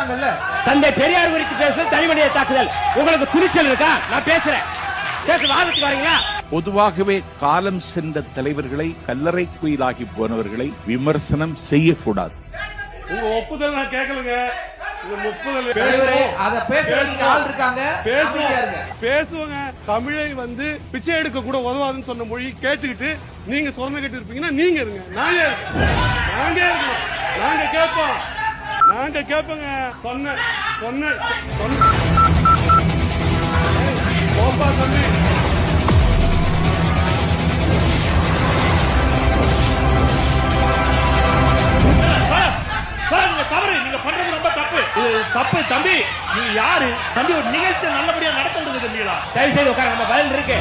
பேசுறாங்கல்ல. தந்தை பெரியார் குறித்து பேசுறது தனிமனித தாக்குதல். உங்களுக்கு துணிச்சல் இருக்கா? நான் பேசுறேன். வாதத்துக்கு வரீங்களா? பொதுவாகவே காலம் சென்ற தலைவர்களை, கல்லறை குயிலாகி போனவர்களை விமர்சனம் செய்யக்கூடாது. உங்க ஒப்புதல் நான் கேட்கலங்க. பேசுவாங்க. தமிழை வந்து பிச்சை எடுக்க கூட உதவாதுன்னு சொன்ன மொழி கேட்டுக்கிட்டு நீங்க சொன்ன கேட்டு இருப்பீங்கன்னா நீங்க இருங்க. நாங்க கேட்போம். நாங்க கேட்போங்க. சொன்ன கோப்பா தம்பி தவறு. நீங்க பண்றது ரொம்ப தப்பு. தப்பு தம்பி. நீங்க யாரு தம்பி? ஒரு நிகழ்ச்சி நல்லபடியா நடத்த முடியுது. தயவு செய்து உட்கார. நம்ம பதில் இருக்கு.